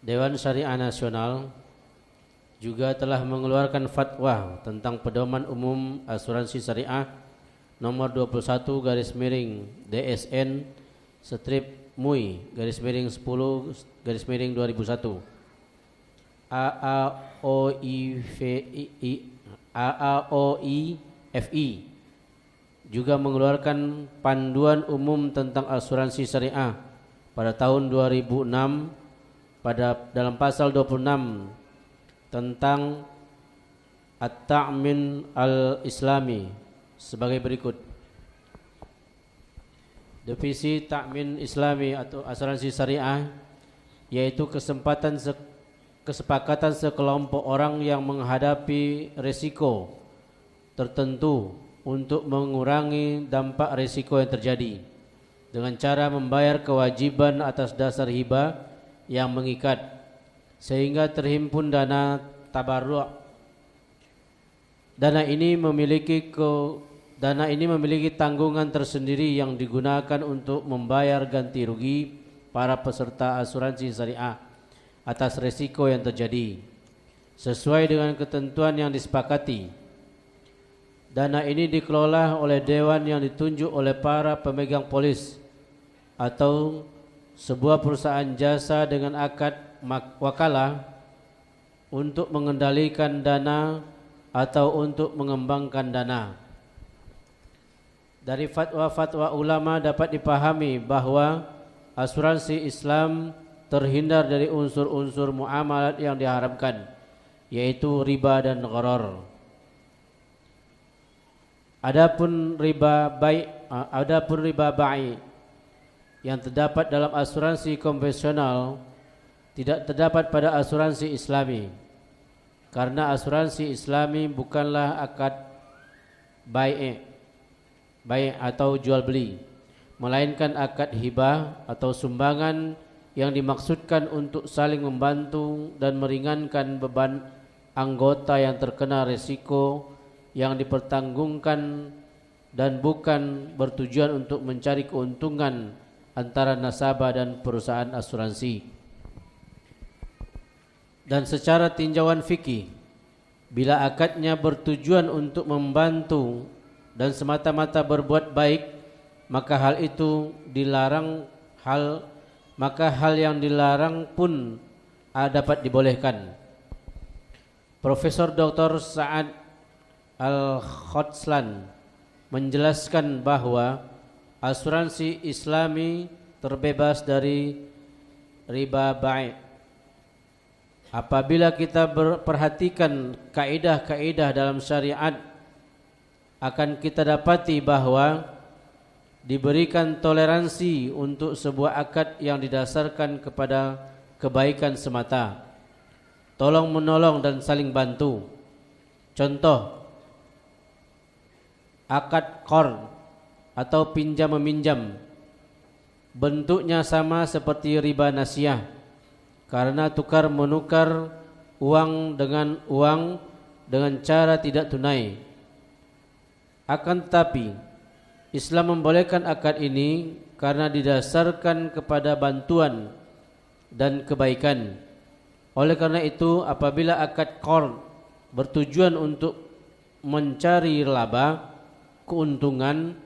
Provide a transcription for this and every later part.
Dewan Syariah Nasional juga telah mengeluarkan fatwa tentang pedoman umum asuransi syariah nomor 21 garis miring DSN strip MUI garis miring 10 garis miring 2001 AAOIFI juga mengeluarkan panduan umum tentang asuransi syariah pada tahun 2006 dalam pasal 26 tentang At-Ta'min al-Islami sebagai berikut. Definisi Ta'min Islami atau asuransi syariah yaitu kesepakatan sekelompok orang yang menghadapi risiko tertentu untuk mengurangi dampak risiko yang terjadi dengan cara membayar kewajiban atas dasar hibah yang mengikat sehingga terhimpun dana tabarruk. Dana ini memiliki tanggungan tersendiri yang digunakan untuk membayar ganti rugi para peserta asuransi syariah atas risiko yang terjadi sesuai dengan ketentuan yang disepakati. Dana ini dikelola oleh dewan yang ditunjuk oleh para pemegang polis atau sebuah perusahaan jasa dengan akad wakalah untuk mengendalikan dana atau untuk mengembangkan dana. Dari fatwa-fatwa ulama dapat dipahami bahwa asuransi Islam terhindar dari unsur-unsur muamalat yang diharamkan, yaitu riba dan gharar. Adapun riba bai yang terdapat dalam asuransi konvensional tidak terdapat pada asuransi Islami, karena asuransi Islami bukanlah akad bai atau jual beli, melainkan akad hibah atau sumbangan yang dimaksudkan untuk saling membantu dan meringankan beban anggota yang terkena risiko yang dipertanggungkan dan bukan bertujuan untuk mencari keuntungan antara nasabah dan perusahaan asuransi. Dan secara tinjauan fikih, bila akadnya bertujuan untuk membantu dan semata-mata berbuat baik, maka hal yang dilarang pun dapat dibolehkan. Profesor Dr. Sa'ad Al-Khotslan menjelaskan bahwa asuransi Islami terbebas dari riba bai. Apabila kita perhatikan kaidah-kaidah dalam syariat, akan kita dapati bahwa diberikan toleransi untuk sebuah akad yang didasarkan kepada kebaikan semata, tolong menolong dan saling bantu. Contoh, akad qard atau pinjam meminjam bentuknya sama seperti riba nasiah karena tukar menukar uang dengan cara tidak tunai. Akan tetapi Islam membolehkan akad ini karena didasarkan kepada bantuan dan kebaikan. Oleh karena itu, apabila akad qard bertujuan untuk mencari laba, keuntungan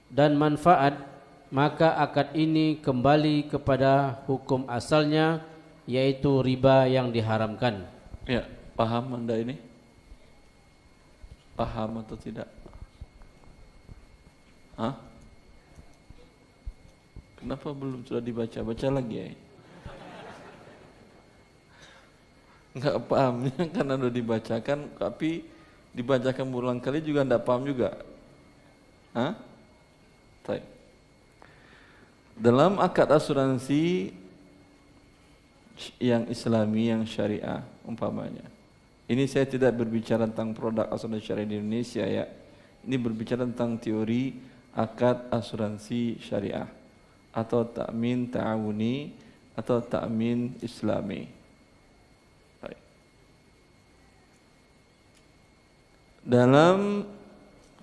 dan manfaat, maka akad ini kembali kepada hukum asalnya, yaitu riba yang diharamkan. Ya, paham Anda ini? Paham atau tidak? Hah? Kenapa belum sudah dibaca? Baca lagi ya. Enggak pahamnya karena sudah dibacakan, tapi dibacakan berulang kali juga enggak paham juga. Hah? Baik. Dalam akad asuransi yang Islami, yang syariah umpamanya. Ini saya tidak berbicara tentang produk asuransi syariah di Indonesia ya. Ini berbicara tentang teori akad asuransi syariah atau ta'min ta'awuni atau ta'min Islami. Baik. Dalam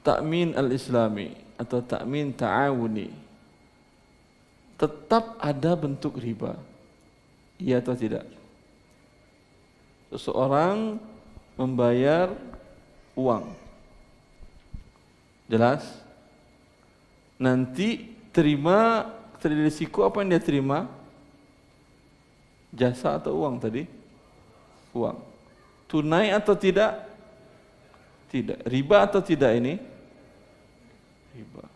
ta'min al-Islami atau ta'min ta'awuni tetap ada bentuk riba. Iya atau tidak? Seseorang membayar uang. Jelas? Nanti terima risiko apa yang dia terima? Jasa atau uang tadi? Uang. Tunai atau tidak? Tidak. Riba atau tidak ini? Riba.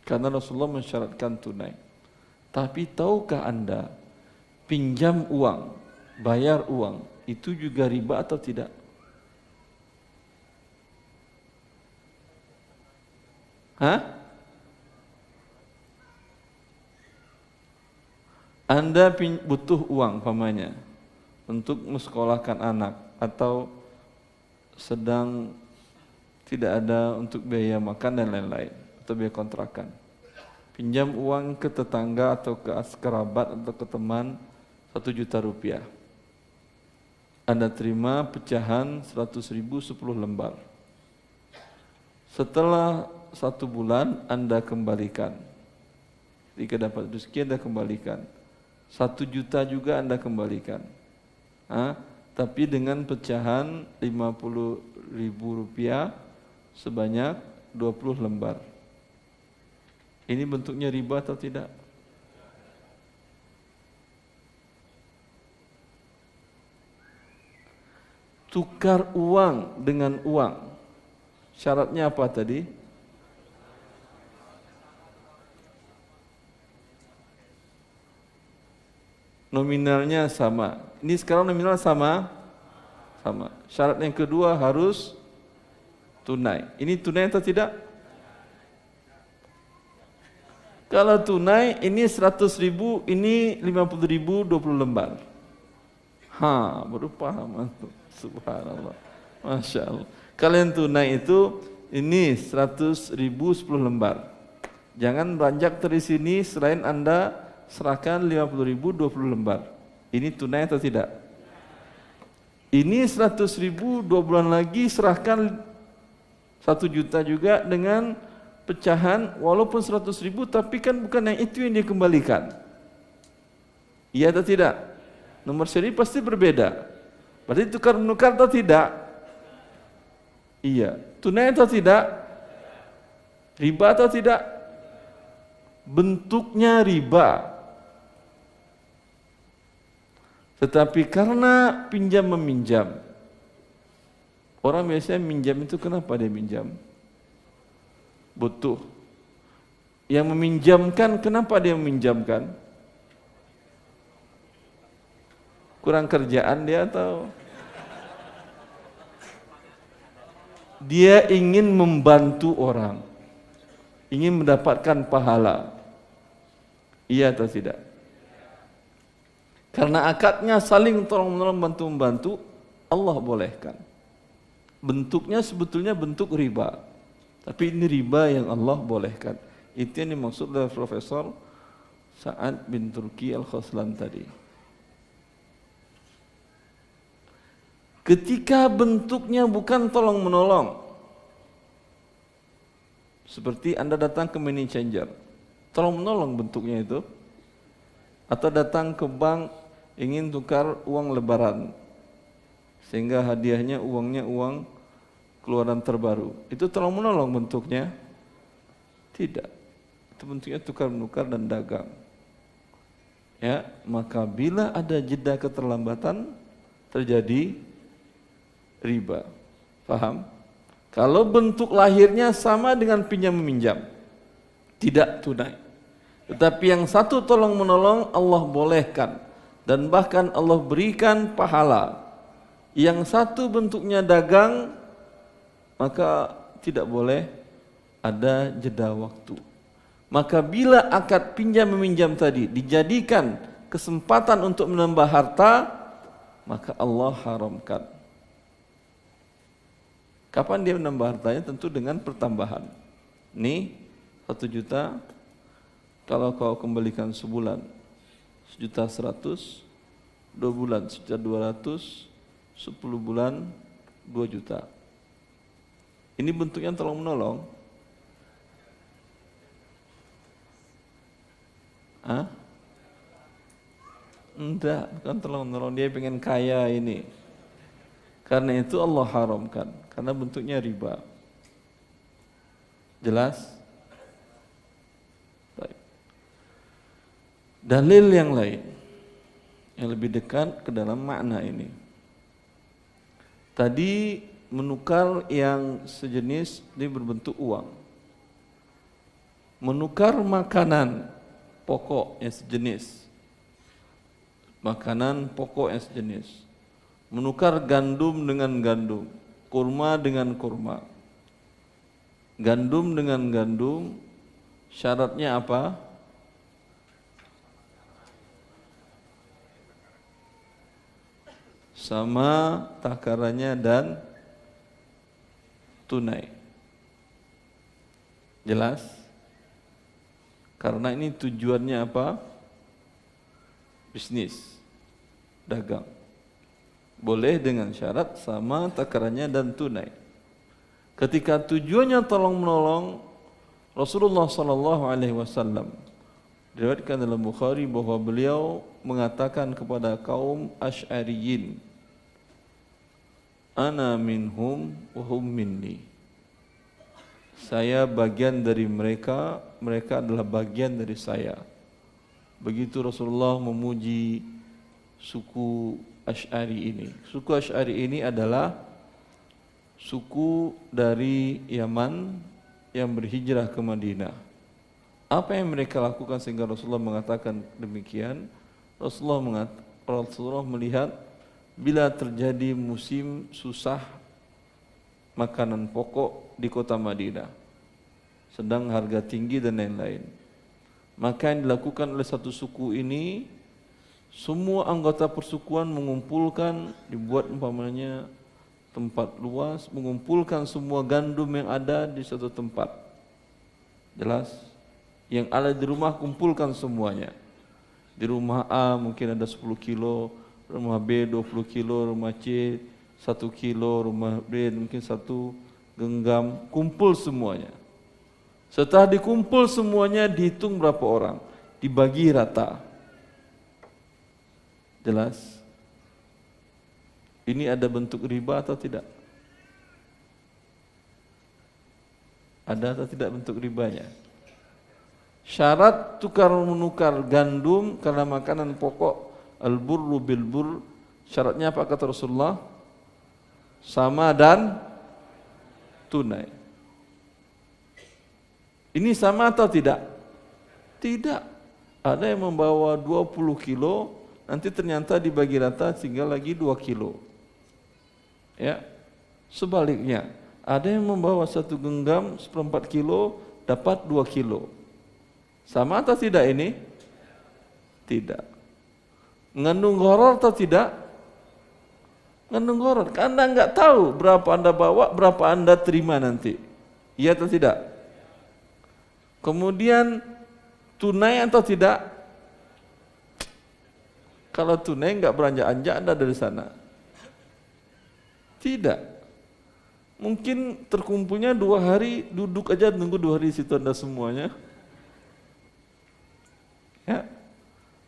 Karena Rasulullah mensyaratkan tunai. Tapi tahukah Anda, pinjam uang, bayar uang, itu juga riba atau tidak? Hah? Anda butuh uang pamannya untuk mensekolahkan anak atau sedang tidak ada untuk biaya makan dan lain-lain atau biaya kontrakan. Pinjam uang ke tetangga atau ke kerabat atau ke teman 1 juta rupiah. Anda terima pecahan 100.000 10 lembar. Setelah 1 bulan Anda kembalikan. Jika dapat rezeki Anda kembalikan. 1 juta juga Anda kembalikan. Tapi dengan pecahan 50.000 rupiah sebanyak 20 lembar. Ini bentuknya riba atau tidak? Tukar uang dengan uang. Syaratnya apa tadi? Nominalnya sama. Ini sekarang nominal sama? Sama. Syarat yang kedua harus tunai. Ini tunai atau tidak? Kalau tunai ini 100.000, ini 50.000 20 lembar. Baru paham. Subhanallah. Masya Allah. Kalian tunai itu ini 100.000 10 lembar. Jangan beranjak dari sini selain Anda serahkan 50.000 20 lembar. Ini tunai atau tidak? Ini 100.000 2 bulan lagi serahkan 1 juta juga dengan pecahan walaupun 100.000 tapi kan bukan yang itu yang dikembalikan. Iya atau tidak? Nomor seri pasti berbeda. Berarti tukar menukar atau tidak? Iya. Tunai atau tidak? Riba atau tidak? Bentuknya riba. Tetapi karena pinjam meminjam, orang biasanya minjam itu kenapa dia minjam? Butuh. Yang meminjamkan kenapa dia meminjamkan? Kurang kerjaan dia atau dia ingin membantu orang, ingin mendapatkan pahala? Iya atau tidak? Karena akadnya saling tolong-menolong, bantu-membantu, Allah bolehkan. Bentuknya sebetulnya bentuk riba, tapi ini riba yang Allah bolehkan. Itu yang dimaksud oleh Profesor Sa'ad bin Turki Al-Khoslan tadi. Ketika bentuknya bukan tolong-menolong, seperti Anda datang ke money changer, tolong-menolong bentuknya itu, atau datang ke bank ingin tukar uang lebaran sehingga hadiahnya uangnya uang keluaran terbaru, itu tolong menolong bentuknya? Tidak. Itu bentuknya tukar menukar dan dagang. Ya, maka bila ada jeda keterlambatan terjadi riba. Paham? Kalau bentuk lahirnya sama dengan pinjam meminjam, tidak tunai. Tetapi yang satu tolong menolong Allah bolehkan dan bahkan Allah berikan pahala. Yang satu bentuknya dagang, maka tidak boleh ada jeda waktu. Maka bila akad pinjam meminjam tadi dijadikan kesempatan untuk menambah harta, maka Allah haramkan. Kapan dia menambah hartanya? Tentu dengan pertambahan. Nih 1 juta, kalau kau kembalikan sebulan 1.100.000, 2 bulan 1.200.000, 10 bulan 2 juta. Ini bentuknya tolong menolong. Enggak, bukan tolong-menolong, dia pengen kaya ini. Karena itu Allah haramkan, karena bentuknya riba. Jelas? Baik. Dalil yang lain yang lebih dekat ke dalam makna ini. Tadi menukar yang sejenis ini berbentuk uang. Menukar makanan pokok yang sejenis. Makanan pokok yang sejenis. Menukar gandum dengan gandum, kurma dengan kurma. Gandum dengan gandum, syaratnya apa? Sama takarannya dan tunai. Jelas? Karena ini tujuannya apa? Bisnis, dagang. Boleh dengan syarat sama takarannya dan tunai. Ketika tujuannya tolong menolong, Rasulullah sallallahu alaihi wasallam diriwayatkan dalam Bukhari bahwa beliau mengatakan kepada kaum Asy'ariyin, ana minhum wa hum minni. Saya bagian dari mereka, mereka adalah bagian dari saya. Begitu Rasulullah memuji suku Asy'ari ini. Suku Asy'ari ini adalah suku dari Yaman yang berhijrah ke Madinah. Apa yang mereka lakukan sehingga Rasulullah mengatakan demikian? Rasulullah melihat bila terjadi musim susah makanan pokok di kota Madinah, sedang harga tinggi dan lain-lain, maka yang dilakukan oleh satu suku ini, semua anggota persukuan mengumpulkan, dibuat umpamanya tempat luas, mengumpulkan semua gandum yang ada di satu tempat. Jelas? Yang ada di rumah kumpulkan semuanya. Di rumah A mungkin ada 10 kilo, rumah B 20 kilo, rumah C 1 kilo, rumah B mungkin 1 genggam, kumpul semuanya. Setelah dikumpul semuanya, dihitung berapa orang, dibagi rata. Jelas? Ini ada bentuk riba atau tidak? Ada atau tidak bentuk ribanya? Syarat tukar menukar gandum karena makanan pokok, al-burru bil burr, syaratnya apa kata Rasulullah? Sama dan tunai. Ini sama atau tidak? Tidak. Ada yang membawa 20 kilo, nanti ternyata dibagi rata tinggal lagi 2 kilo. Ya. Sebaliknya, ada yang membawa 1 genggam 1/4 kilo dapat 2 kilo. Sama atau tidak ini? Tidak. Mengandung gharar atau tidak? Mengandung gharar. Anda enggak tahu berapa Anda bawa, berapa Anda terima nanti. Iya atau tidak? Kemudian tunai atau tidak? Kalau tunai enggak beranjak-anjak Anda dari sana. Tidak. Mungkin terkumpulnya 2 hari, duduk aja nunggu 2 hari situ Anda semuanya. Ya.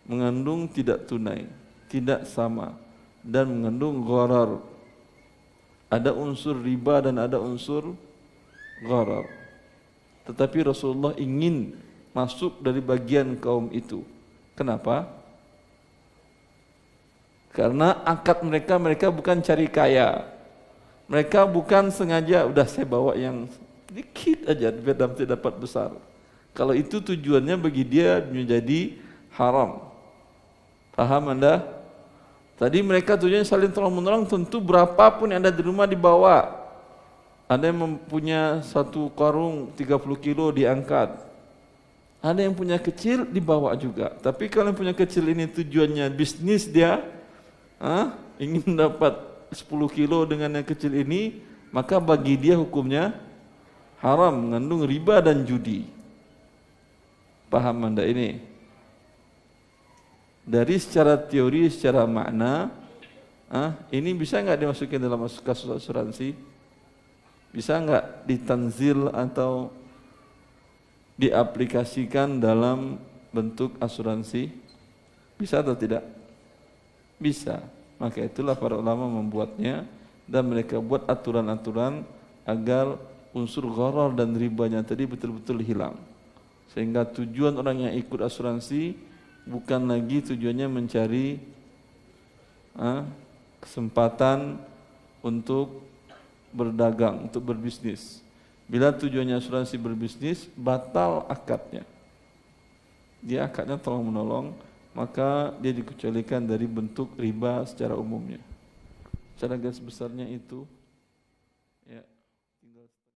Mengandung tidak tunai, tidak sama, dan mengandung gharar. Ada unsur riba dan ada unsur gharar. Tetapi Rasulullah ingin masuk dari bagian kaum itu. Kenapa? Karena akad mereka bukan cari kaya. Mereka bukan sengaja, udah saya bawa yang sedikit aja biar dapat besar. Kalau itu tujuannya bagi dia menjadi haram. Paham Anda? Tadi mereka tujuannya saling tolong-menolong, tentu berapapun yang ada di rumah dibawa. Ada yang mempunyai 1 karung 30 kilo diangkat. Ada yang punya kecil dibawa juga. Tapi kalau yang punya kecil ini tujuannya bisnis dia, ingin dapat 10 kilo dengan yang kecil ini, maka bagi dia hukumnya haram, mengandung riba dan judi. Paham Anda ini? Dari secara teori, secara makna, ini bisa enggak dimasukin dalam kasus asuransi? Bisa enggak ditanzil atau diaplikasikan dalam bentuk asuransi? Bisa atau tidak? Bisa. Maka itulah para ulama membuatnya dan mereka buat aturan-aturan agar unsur gharar dan ribanya tadi betul-betul hilang. Sehingga tujuan orang yang ikut asuransi bukan lagi tujuannya mencari kesempatan untuk berdagang, untuk berbisnis. Bila tujuannya asuransi berbisnis, batal akadnya. Dia akadnya tolong menolong, maka dia dikecualikan dari bentuk riba secara umumnya. Secara garis besarnya itu.